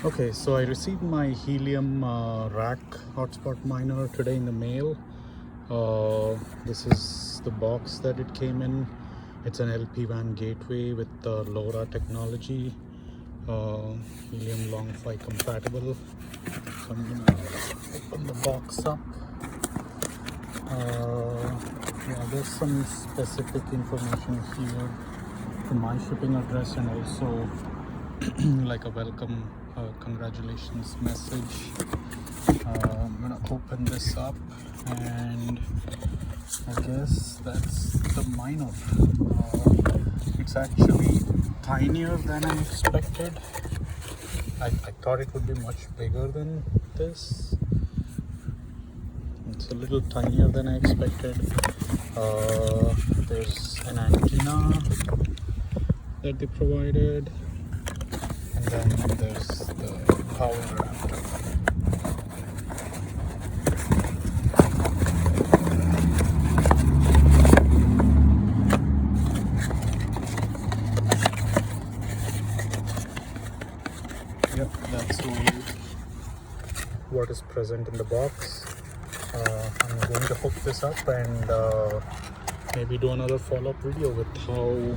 Okay, so I received my Helium RAK hotspot miner today in the mail. This is the box that it came in. It's an LP-WAN gateway with LoRa technology, Helium Long Phi compatible. So I'm gonna open the box up. Yeah, there's some specific information here from my shipping address and also like a welcome congratulations message. I'm gonna open this up and I guess that's the miner. It's actually tinier than I expected. I thought it would be much bigger than this. It's a little tinier than I expected. There's an antenna that they provided, and then there's the power adapter. Yep, that's what is present in the box. I'm going to hook this up and maybe do another follow-up video with how